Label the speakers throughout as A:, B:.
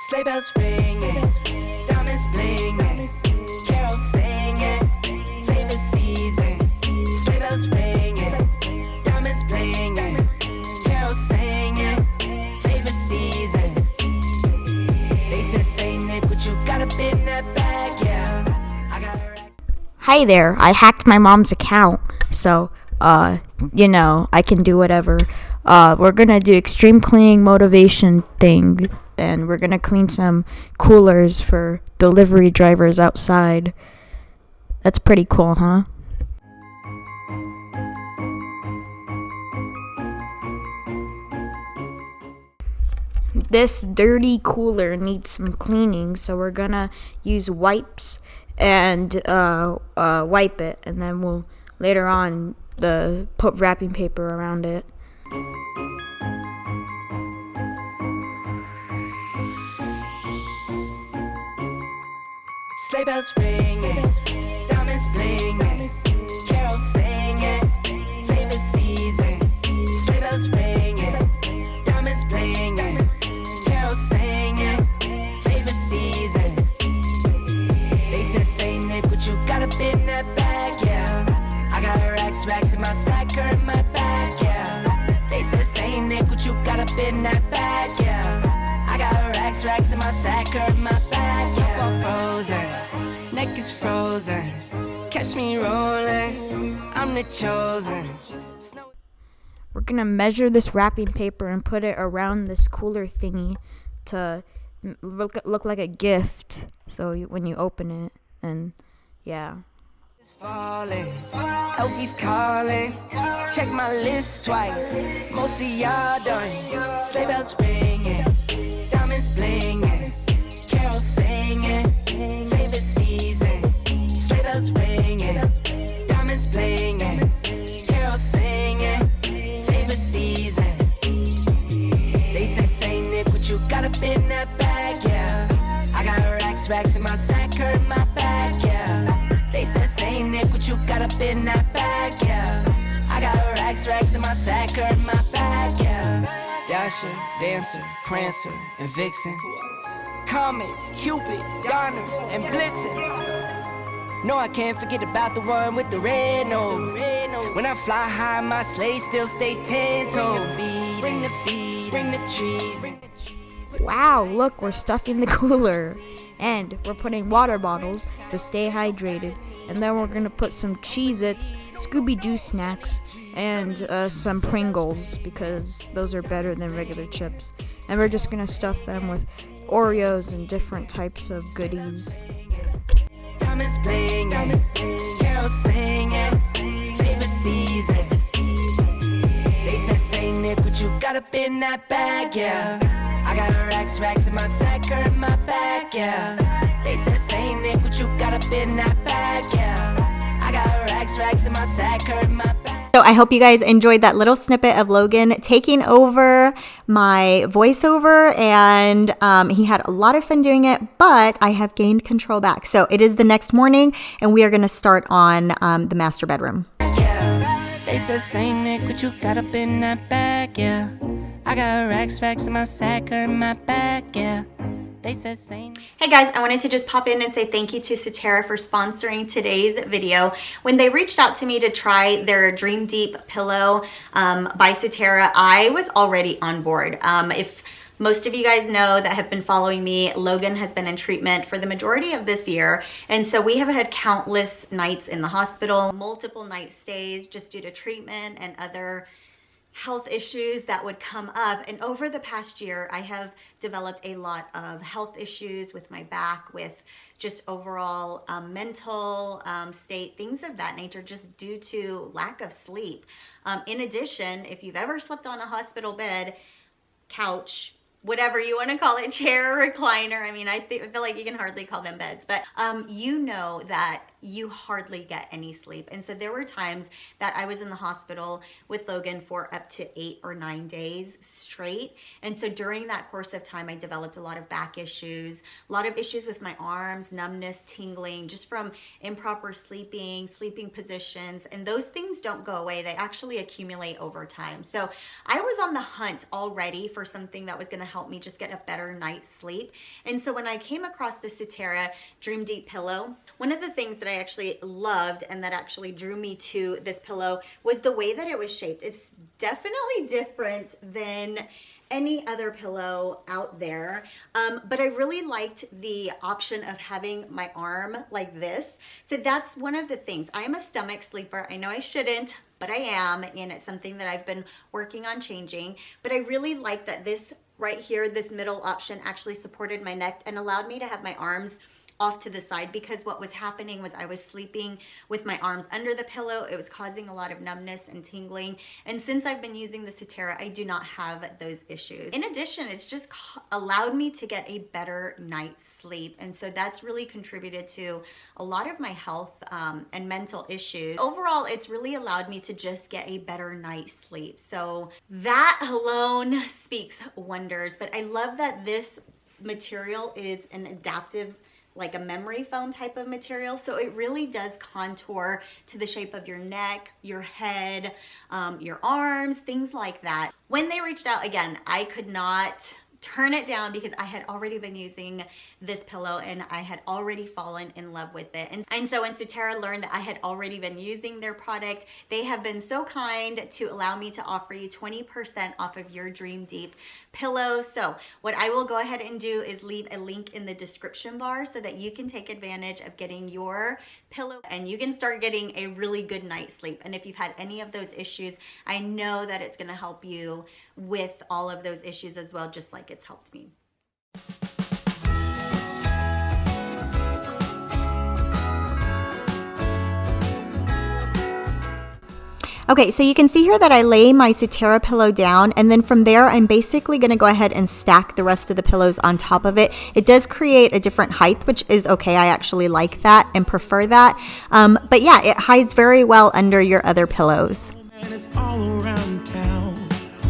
A: Sleigh bells ringing, diamonds blinging, carols singing, favorite season. Sleigh bells ringing, diamonds blinging, carols singing, favorite season. They said, "Say Nick, what you got up in that bag?" Yeah, I got her.
B: Hi there, I hacked my mom's account, so, you know, I can do whatever. We're gonna do extreme cleaning motivation thing, and we're gonna clean some coolers for delivery drivers outside. That's pretty cool, huh? This dirty cooler needs some cleaning, so we're gonna use wipes and wipe it, and then we'll later on put wrapping paper around it.
A: Sleigh bells ringing, diamonds blinging, carols singing, favorite season. Sleigh bells ringing, diamonds blinging, carols singing, favorite season. They said, "Say Nick, what you got up in that bag?" Yeah, I got racks in my sack, her in my bag. Yeah, they said, "Say Nick, what you got up in that bag?" Yeah, I got racks in my sack, her in my bag. Yeah, frozen, neck is frozen. Catch me rolling, I'm the chosen.
B: We're gonna measure this wrapping paper and put it around this cooler thingy to look like a gift. So when you open it, and yeah.
A: It's falling, Elfie's calling. Check my list twice. Most of y'all done. Sleigh bells ringing, diamonds blinging, carols singing, favorite season. Sleigh bells ringing, diamonds blinging, carols singing, favorite season. They say Nick, what you got up in that bag? Yeah, I got racks in my sack, her in my bag. Yeah. They said, "Say Nick, what you got up in that bag?" Yeah, I got racks in my sack, her in my bag. Yeah, Dasher, Dancer, Prancer, and Vixen, Comet, Cupid, Donner, and Blitzen. No, I can't forget about the one with the red nose. When I fly high, my sleigh still stay 10 toes. Bring the beat, bring the trees.
B: Wow, look, we're stuffing the cooler. And we're putting water bottles to stay hydrated. And then we're gonna put some Cheez-Its, Scooby-Doo snacks, and some Pringles, because those are better than regular chips. And we're just gonna stuff them with Oreos and different types of goodies.
A: Diamonds blinging, carols singing, favorite season. They said, "Say Nick, what you got up in that bag?" Yeah, I got racks in my sack, her in my bag. Yeah, they said, "Say Nick, what you got up in that bag?" Yeah, I got racks in my sack, her in my bag.
C: So I hope you guys enjoyed that little snippet of Logan taking over my voiceover, and he had a lot of fun doing it, but I have gained control back. So it is the next morning, and we are going to start on the master bedroom.
A: Yeah, they said, "Say Nick, what you got up in that bag?" Yeah, I got racks in my sack, her in my bag. Yeah, they said, "Say Nick."
C: Hey guys, I wanted to just pop in and say thank you to Satera for sponsoring today's video. When they reached out to me to try their Dream Deep pillow by Satera, I was already on board. If most of you guys know that have been following me, Logan has been in treatment for the majority of this year. And so we have had countless nights in the hospital, multiple night stays just due to treatment and other health issues that would come up. And over the past year, I have developed a lot of health issues with my back, with just overall mental state, things of that nature, just due to lack of sleep. In addition, if you've ever slept on a hospital bed, couch, whatever you want to call it, chair, recliner. I mean, I feel like you can hardly call them beds, but you know that you hardly get any sleep. And so there were times that I was in the hospital with Logan for up to 8 or 9 days straight. And so during that course of time, I developed a lot of back issues, a lot of issues with my arms, numbness, tingling, just from improper sleeping positions. And those things don't go away. They actually accumulate over time. So I was on the hunt already for something that was going to help me just get a better night's sleep. And so when I came across the Cetera Dream Deep pillow, one of the things that I actually loved and that actually drew me to this pillow was the way that it was shaped. It's definitely different than any other pillow out there, but I really liked the option of having my arm like this. So that's one of the things. I am a stomach sleeper. I know I shouldn't, but I am, and it's something that I've been working on changing. But I really like that this right here, this middle option, actually supported my neck and allowed me to have my arms off to the side, because what was happening was I was sleeping with my arms under the pillow. It was causing a lot of numbness and tingling. And since I've been using the Cetera, I do not have those issues. In addition, it's just allowed me to get a better night's sleep. And so that's really contributed to a lot of my health and mental issues. Overall, it's really allowed me to just get a better night's sleep. So that alone speaks wonders. But I love that this material is an adaptive, like a memory foam type of material. So it really does contour to the shape of your neck, your head, your arms, things like that. When they reached out, again, I could not turn it down because I had already been using this pillow and I had already fallen in love with it. And so when Cetera learned that I had already been using their product, they have been so kind to allow me to offer you 20% off of your Dream Deep pillow. So what I will go ahead and do is leave a link in the description bar so that you can take advantage of getting your pillow and you can start getting a really good night's sleep. And if you've had any of those issues, I know that it's going to help you with all of those issues as well, just like it's helped me.
D: Okay, so you can see here that I lay my Cetera pillow down, and then from there I'm basically going to go ahead and stack the rest of the pillows on top of it. It does create a different height, which is okay. I actually like that and prefer that. But yeah, it hides very well under your other pillows.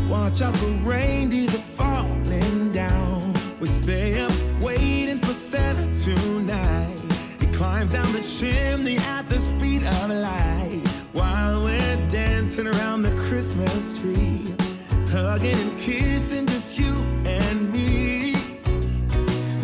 E: Watch out for reindeers are falling down. We stay up waiting for Santa tonight. He climbs down the chimney at the speed of light while we're dancing around the Christmas tree, hugging and kissing just you and me.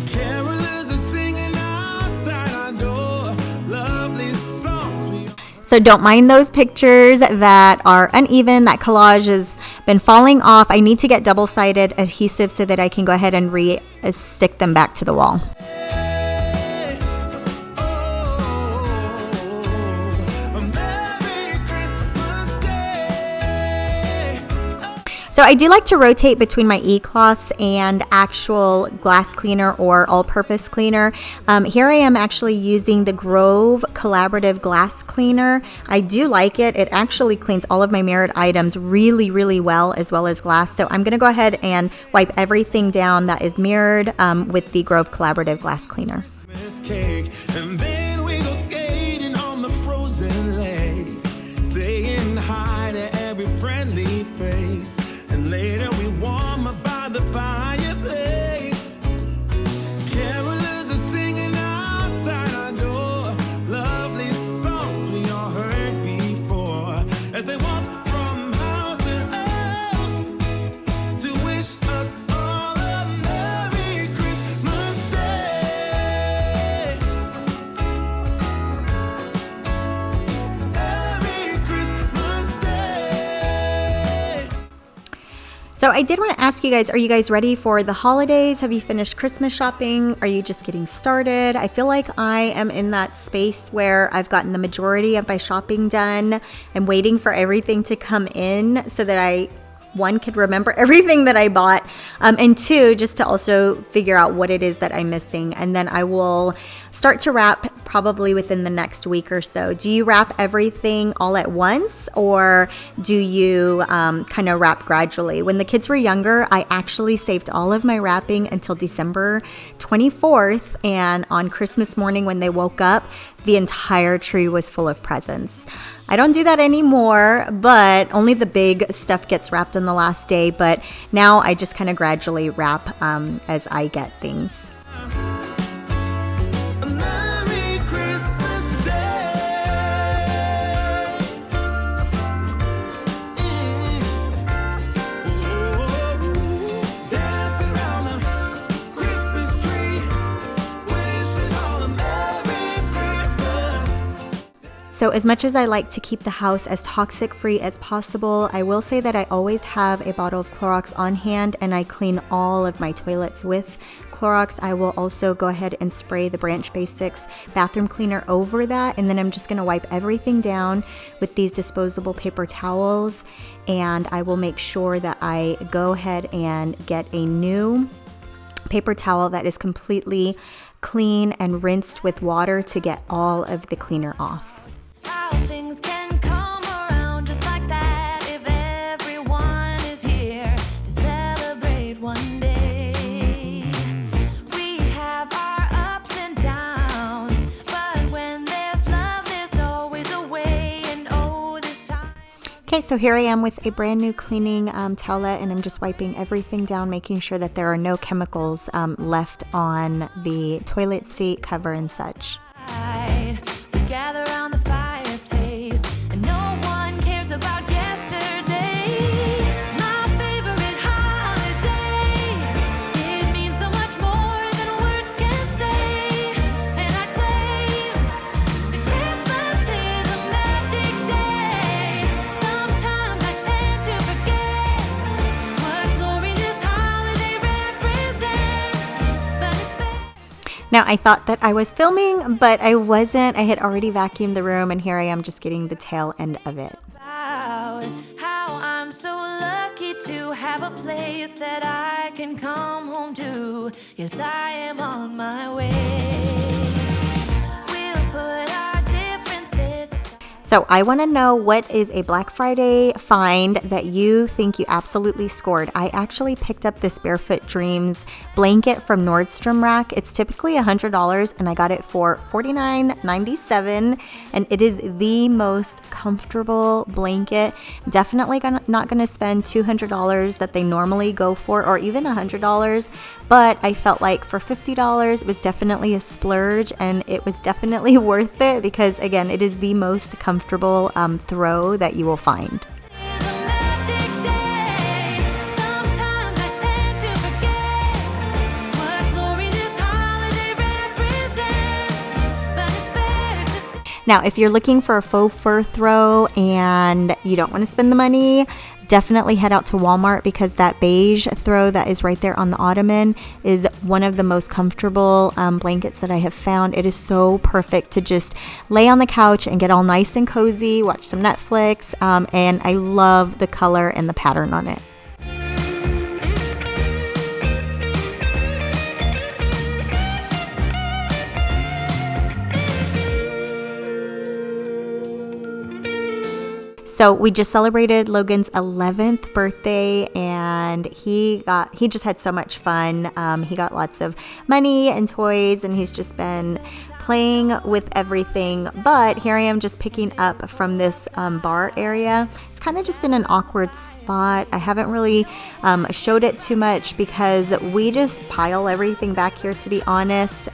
E: Carolers are singing outside our door, lovely songs.
D: So don't mind those pictures that are uneven. That collage has been falling off. I need to get double-sided adhesive so that I can go ahead and stick them back to the wall. So I do like to rotate between my e-cloths and actual glass cleaner or all-purpose cleaner. Here I am actually using the Grove Collaborative Glass Cleaner. I do like it. It actually cleans all of my mirrored items really, really well, as well as glass. So I'm going to go ahead and wipe everything down that is mirrored with the Grove Collaborative Glass Cleaner.
E: And then we go skating on the frozen lake, saying hi to every friendly face. And later we warm up by the fireplace. Carolers are singing outside our door, lovely songs we all heard before, as they walk from house to house to wish us all a Merry Christmas Day. Merry Christmas Day.
D: So I did want to ask you guys, are you guys ready for the holidays? Have you finished Christmas shopping? Are you just getting started? I feel like I am in that space where I've gotten the majority of my shopping done. I'm waiting for everything to come in so that I, one, could remember everything that I bought, and two, just to also figure out what it is that I'm missing. And then I will start to wrap probably within the next week or so. Do you wrap everything all at once, or do you kind of wrap gradually? When the kids were younger, I actually saved all of my wrapping until December 24th, and on Christmas morning when they woke up, the entire tree was full of presents. I don't do that anymore, but only the big stuff gets wrapped on the last day. But now I just kind of gradually wrap as I get things.
E: Merry Christmas Day. Dance around
D: So as much as I like to keep the house as toxic free as possible, I will say that I always have a bottle of Clorox on hand, and I clean all of my toilets with Clorox. I will also go ahead and spray the Branch Basics bathroom cleaner over that, and then I'm just going to wipe everything down with these disposable paper towels, and I will make sure that I go ahead and get a new paper towel that is completely clean and rinsed with water to get all of the cleaner off.
F: How things can come around just like that if everyone is here to celebrate one day. We have our ups and downs, but when there's love, there's always a way, and oh, this time.
D: Okay, so here I am with a brand new cleaning towelette, and I'm just wiping everything down, making sure that there are no chemicals left on the toilet seat cover and such.
F: We gather around the fireplace, and no one cares about yesterday. My favorite holiday, it means so much more than words can say. And I claim that Christmas is a magic day. Sometimes I tend to forget what glory this holiday represents, but it's better.
D: Now, I thought that I was filming, but I wasn't. I had already vacuumed the room, and here I am just getting the tail end of it.
F: About how I'm so lucky to have a place that I can come home to. Yes, I am on my way. We'll put our differences aside.
D: So I want to know, what is a Black Friday find that you think you absolutely scored? I actually picked up this Barefoot Dreams blanket from Nordstrom Rack. It's typically $100, and I got it for $49.97, and it is the most comfortable blanket. Definitely not going to spend $200 that they normally go for, or even $100, but I felt like for $50 it was definitely a splurge, and it was definitely worth it because, again, it is the most comfortable throw that you will find.
F: It's a magic day. Sometimes I tend to forget what glory this holiday represents, but it's fair to say.
D: Now, if you're looking for a faux fur throw and you don't want to spend the money, definitely head out to Walmart, because that beige throw that is right there on the ottoman is one of the most comfortable blankets that I have found. It is so perfect to just lay on the couch and get all nice and cozy, watch some Netflix, and I love the color and the pattern on it. So we just celebrated Logan's 11th birthday, and he just had so much fun. He got lots of money and toys, and he's just been playing with everything. But here I am just picking up from this bar area. It's kind of just in an awkward spot. I haven't really showed it too much because we just pile everything back here, to be honest.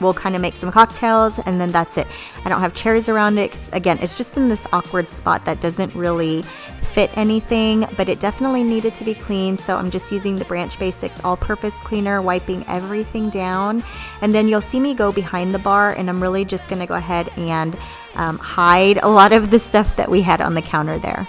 D: We'll kind of make some cocktails, and then that's it. I don't have chairs around it. Again, it's just in this awkward spot that doesn't really fit anything, but it definitely needed to be cleaned. So I'm just using the Branch Basics all-purpose cleaner, wiping everything down. And then you'll see me go behind the bar, and I'm really just going to go ahead and hide a lot of the stuff that we had on the counter there.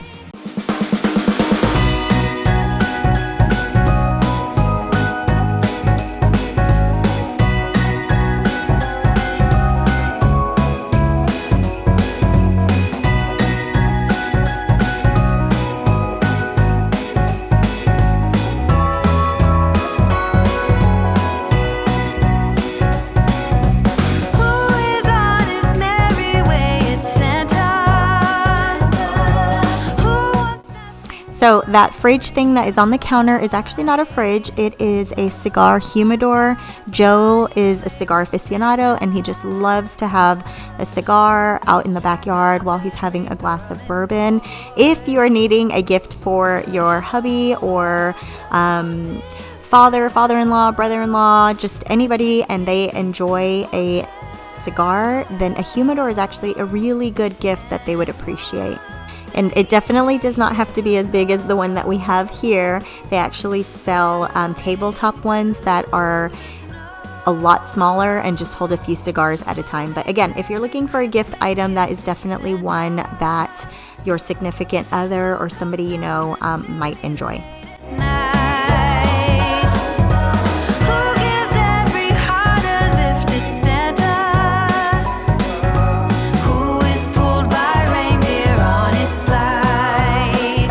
D: So that fridge thing that is on the counter is actually not a fridge. It is a cigar humidor. Joe is a cigar aficionado, and he just loves to have a cigar out in the backyard while he's having a glass of bourbon. If you are needing a gift for your hubby or father-in-law, brother-in-law, just anybody, and they enjoy a cigar, then a humidor is actually a really good gift that they would appreciate. And it definitely does not have to be as big as the one that we have here. They actually sell tabletop ones that are a lot smaller and just hold a few cigars at a time. But again, if you're looking for a gift item, that is definitely one that your significant other or somebody you know might enjoy.
F: Who gives every heart a lift to Santa? Who is pulled by reindeer on his flight?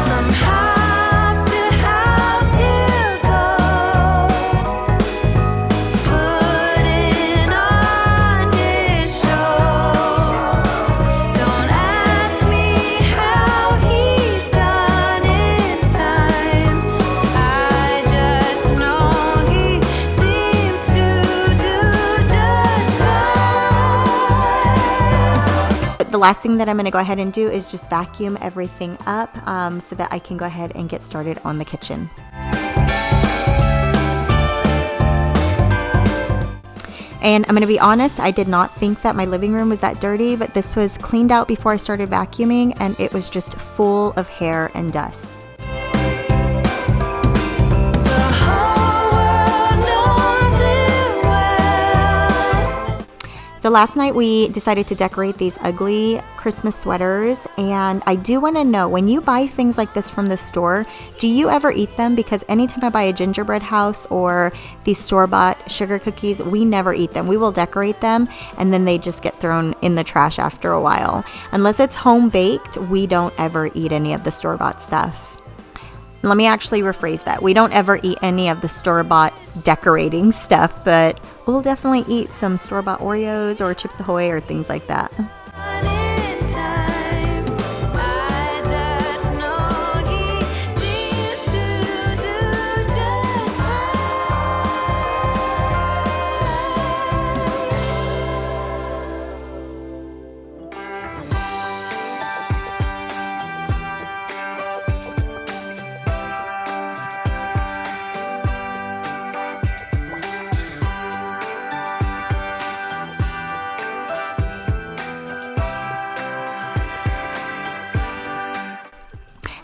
F: From house to house he'll go, putting on his show. Don't ask me how he's done in time. I just know he seems to do just right.
D: The last thing that I'm going to go ahead and do is just vacuum everything up so that I can go ahead and get started on the kitchen. And I'm going to be honest, I did not think that my living room was that dirty, but this was cleaned out before I started vacuuming, and it was just full of hair and dust.
F: The whole world knows it well.
D: So last night we decided to decorate these ugly Christmas sweaters, and I do want to know, when you buy things like this from the store, do you ever eat them? Because anytime I buy a gingerbread house or these store-bought sugar cookies, we never eat them. We will decorate them and then they just get thrown in the trash after a while. Unless it's home baked, we don't ever eat any of the store-bought stuff. Let me actually rephrase that. We don't ever eat any of the store-bought decorating stuff, but we'll definitely eat some store-bought Oreos or Chips Ahoy or things like that.
F: In time, I just know he seems to do just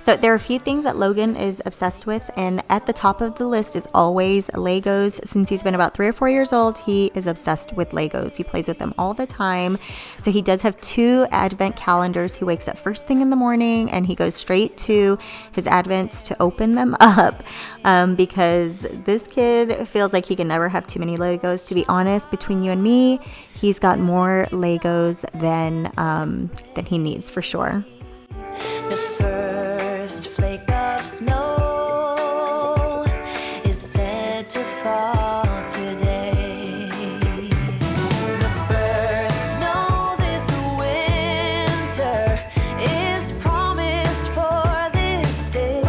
D: So there are a few things that Logan is obsessed with, and at the top of the list is always Legos. Since he's been about 3 or 4 years old, he is obsessed with Legos. He plays with them all the time. So he does have 2 advent calendars. He wakes up first thing in the morning and he goes straight to his advents to open them up because this kid feels like he can never have too many Legos. To be honest, between you and me, he's got more Legos than he needs for sure.
F: the first flake of snow is said to fall today. The first snow this winter is promised for this day.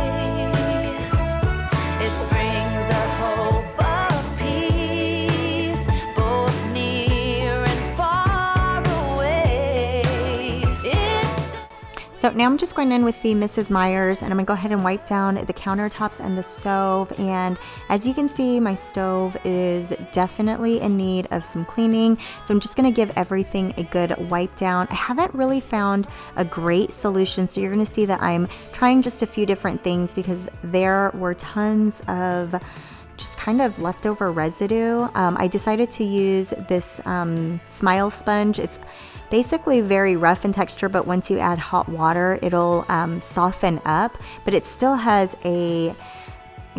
F: It brings a hope of peace, both near and far away.
D: So now I'm just going in with the Mrs. Meyer's, and I'm going to go ahead and wipe down the countertops and the stove. And as you can see, my stove is definitely in need of some cleaning. So I'm just going to give everything a good wipe down. I haven't really found a great solution, so you're going to see that I'm trying just a few different things because there were tons of just kind of leftover residue. I decided to use this Smile sponge. It's basically very rough in texture, but once you add hot water, it'll soften up, but it still has I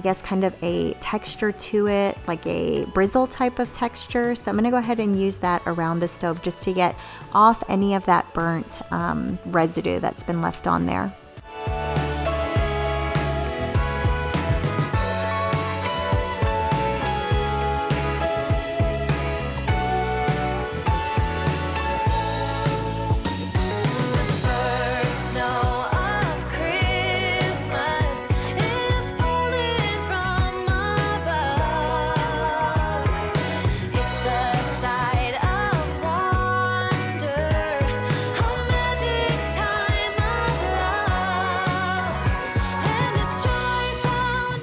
D: guess kind of a texture to it, like a bristle type of texture. So I'm gonna go ahead and use that around the stove just to get off any of that burnt residue that's been left on there.
F: First snow of Christmas is falling from above. It's a sight of wonder, a magic time of love, and a joy found.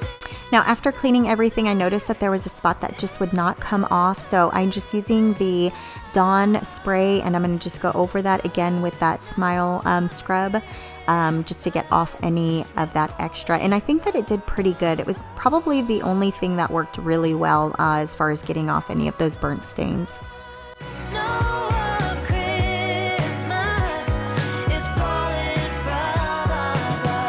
D: Now, after cleaning everything, I noticed that there was a spot that just would not come off. So I'm just using the Dawn spray, and I'm going to just go over that again with that Smile scrub. just to get off any of that extra. And I think that it did pretty good. It was probably the only thing that worked really well as far as getting off any of those burnt stains.
F: Snow of Christmas is falling from above.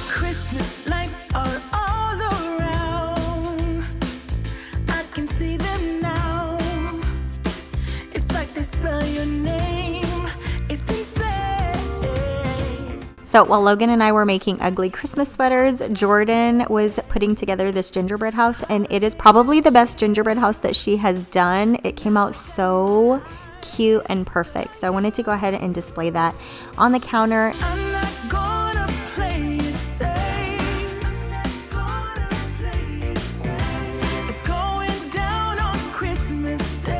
E: Christmas lights are all around. I can see them now. It's like they spell your name. It's insane.
D: So while Logan and I were making ugly Christmas sweaters, Jordan was putting together this gingerbread house, and it is probably the best gingerbread house that she has done. It came out so cute and perfect. So I wanted to go ahead and display that on the counter.
E: I'm not gonna play it safe. I'm not gonna play it safe. It's going down on Christmas Day.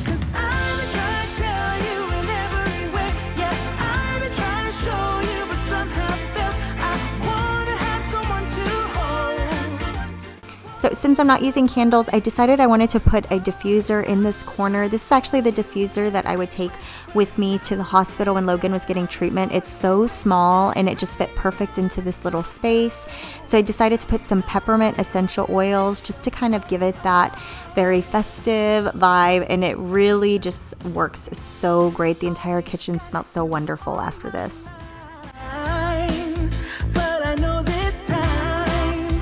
E: 'Cause I've been trying to tell you in every way. Yeah, I've been trying to show you, but somehow felt I wanna have someone to hold.
D: So since I'm not using candles, I decided I wanted to put a diffuser in this corner. This is actually the diffuser that I would take with me to the hospital when Logan was getting treatment. It's so small and it just fit perfect into this little space. So I decided to put some peppermint essential oils just to kind of give it that very festive vibe, and it really just works so great. The entire kitchen smelled so wonderful after this.
E: But I know this time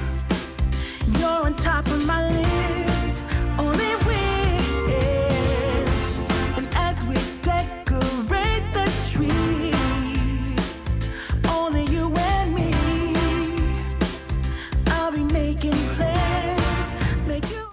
E: you're on top of my list. Only wish. And as we decorate the tree, only you and me. I'll be making plans. Make you.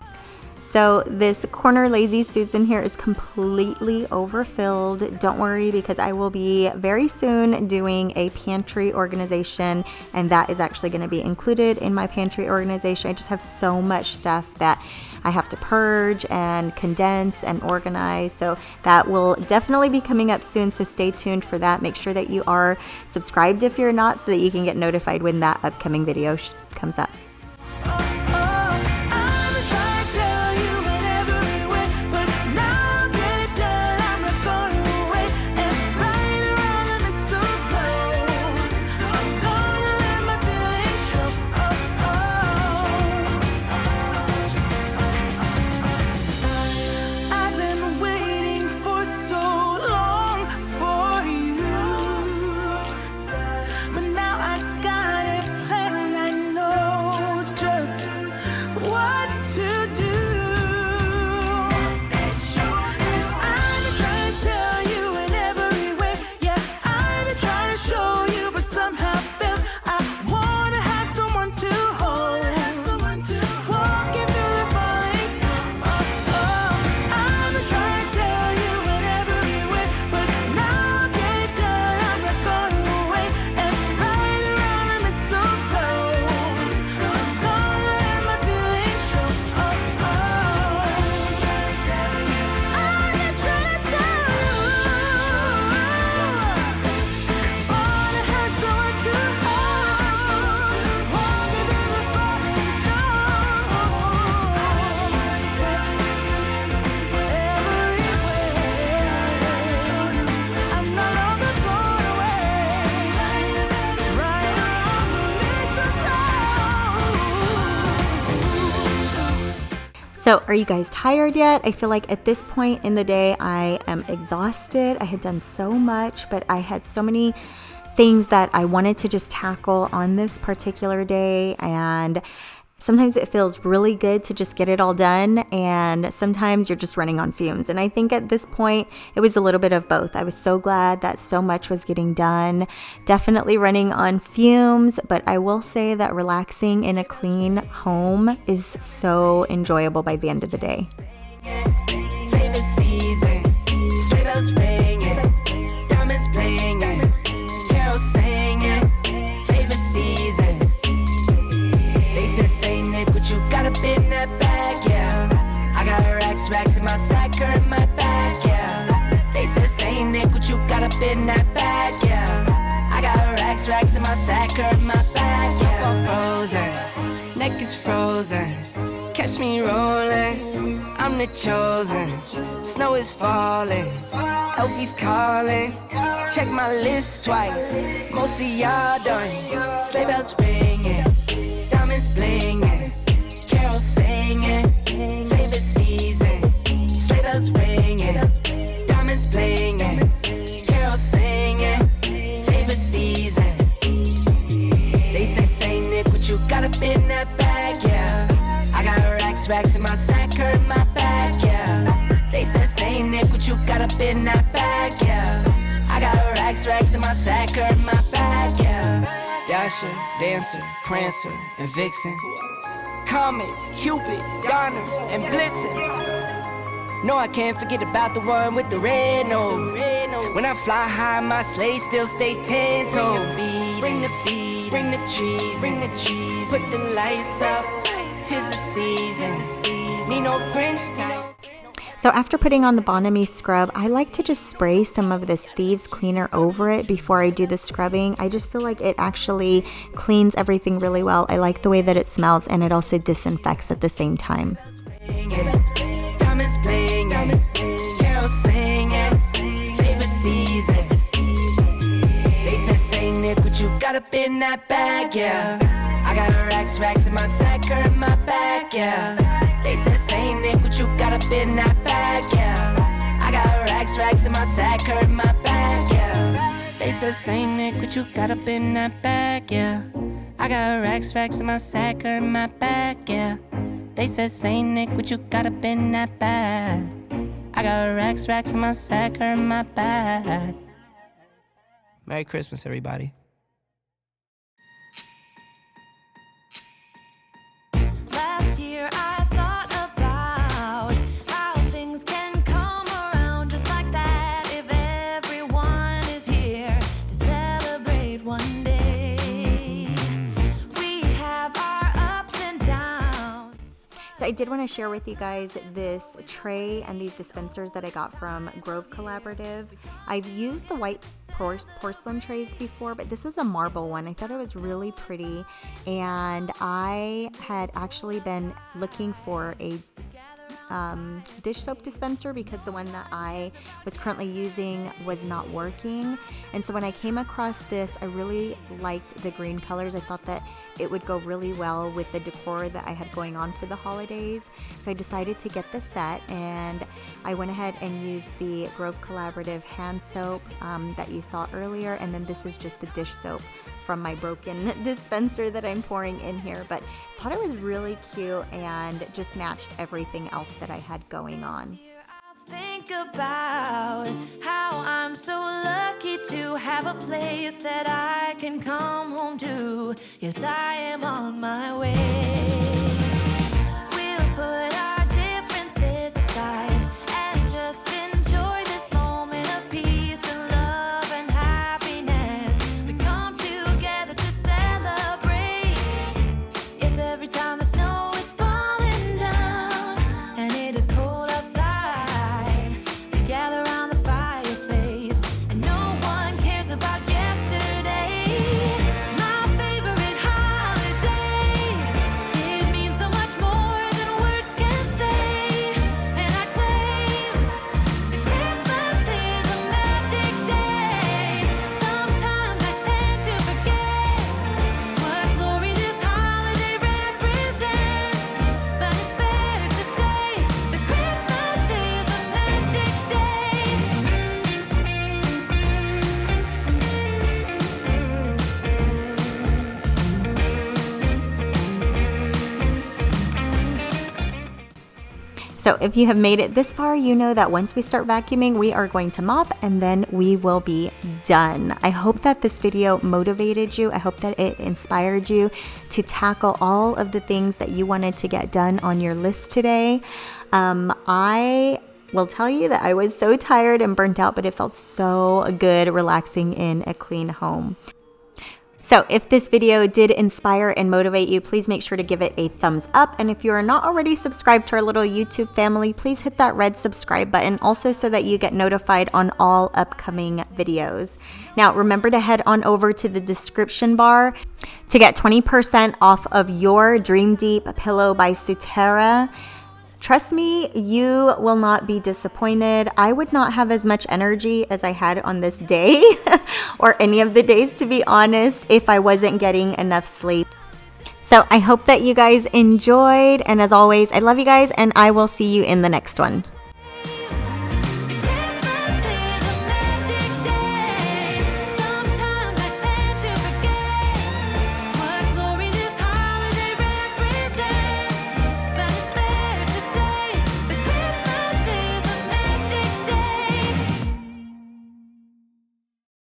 D: So this corner Lazy Susan here is completely overfilled. Don't worry, because I will be very soon doing a pantry organization, and that is actually going to be included in my pantry organization. I just have so much stuff that I have to purge and condense and organize. So that will definitely be coming up soon. So stay tuned for that. Make sure that you are subscribed if you're not, so that you can get notified when that upcoming video comes up.
E: I've been waiting for so long for you, but now I got it planned. I know just what to do. 'Cause I've been trying to tell you in every way. Yeah, I've been trying to show you, but somehow felt I wanna have someone to hold. Walking through the falling snow. I've been trying to tell you in every way, but now I'll get it done. I'm not going away and right around the mistletoe. I'm gonna let my feelings show. I'm just trying to tell you. Wanna have someone to hold. Walking through the falling snow. I'm no longer blown away. Right around the mistletoe.
D: So are you guys tired yet? I feel like at this point in the day, I am exhausted. I had done so much, but I had so many things that I wanted to just tackle on this particular day, and sometimes it feels really good to just get it all done, and sometimes you're just running on fumes. And I think at this point, it was a little bit of both. I was so glad that so much was getting done, definitely running on fumes, but I will say that relaxing in a clean home is so enjoyable by the end of the day.
A: Favorite season, sleigh bells ringing, diamonds blinging, carols singing. Favorite season. They said, say Nick, what you got up in that bag? Yeah, I got racks racks in my sack or in my bag, yeah. They said, say Nick, what you got up in that bag, yeah. I got racks in my sack or in my bag, yeah. Frozen, neck is frozen. Catch me rolling, I'm the chosen. Snow is falling, Elfie's calling. Check my list twice, most of y'all done. Sleigh bells ringing, diamonds blinging, carols singing, favorite season. Sleigh bells ringing, diamonds blinging, carols singing, favorite season. They say Nick, what you got up in that bag, yeah. I got racks in my sack or in my bag, yeah. They said, say Nick, what you got up in that bag, yeah. I got racks in my sack or in my bag, yeah. Dasher, Dancer, Prancer, and Vixen. Comet, Cupid, Donner, and Blitzen. No, I can't forget about the one with the red nose. When I fly high, my sleigh still stay 10 toes. Bring the beat, bring the trees, bring the cheese. Put the lights up, 'tis the season. Need no Grinch type.
D: So after putting on the Bonami scrub, I like to just spray some of this Thieves Cleaner over it before I do the scrubbing. I just feel like it actually cleans everything really well. I like the way that it smells, and it also disinfects at the same time.
A: Diamonds blinging, carols singing, favorite season. They said, say Nick, what you got up in that bag, yeah. I got racks in my sack or in my bag, yeah. They said, say Nick, what you got up in that bag, yeah. I got racks in my sack or in my bag, yeah. They said, say Nick, what you got up in that bag, yeah. I got racks in my sack or in my bag, yeah. They said, say Nick, what you got up in that bag. I got racks in my sack or in my bag. Merry Christmas, everybody.
F: Last year I thought about how things can come around just like that if everyone is here to celebrate one day. We have our ups and downs.
D: So I did want to share with you guys this tray and these dispensers that I got from Grove Collaborative. I've used the white porcelain trays before, but this was a marble one. I thought it was really pretty, and I had actually been looking for a dish soap dispenser because the one that I was currently using was not working. And so when I came across this, I really liked the green colors. I thought that it would go really well with the decor that I had going on for the holidays. So I decided to get the set, and I went ahead and used the Grove Collaborative hand soap that you saw earlier, and then this is just the dish soap from my broken dispenser that I'm pouring in here. But I thought it was really cute and just matched everything else that I had going on.
F: Think about how I'm so lucky to have a place that I can come home to. Yes, I am on my way. We'll put our differences aside and just enjoy this moment of peace and love and happiness. We come together to celebrate. Yes, every time the snow is falling down and it is cold outside, we gather around the fireplace and no one cares about yesterday. My favorite holiday, it means so much more than words can say. And I claim that Christmas is a magic day. Sometimes I tend to forget what glory this holiday represents, but it's fair to say that Christmas is a magic day.
D: So if you have made it this far, you know that once we start vacuuming, we are going to mop and then we will be done. I hope that this video motivated you. I hope that it inspired you to tackle all of the things that you wanted to get done on your list today. I will tell you that I was so tired and burnt out, but it felt so good relaxing in a clean home. So if this video did inspire and motivate you, please make sure to give it a thumbs up. And if you are not already subscribed to our little YouTube family, please hit that red subscribe button also so that you get notified on all upcoming videos. Now, remember to head on over to the description bar to get 20% off of your Dream Deep pillow by Sutera. Trust me, you will not be disappointed. I would not have as much energy as I had on this day or any of the days, to be honest, if I wasn't getting enough sleep. So I hope that you guys enjoyed. And as always, I love you guys and I will see you in the next one.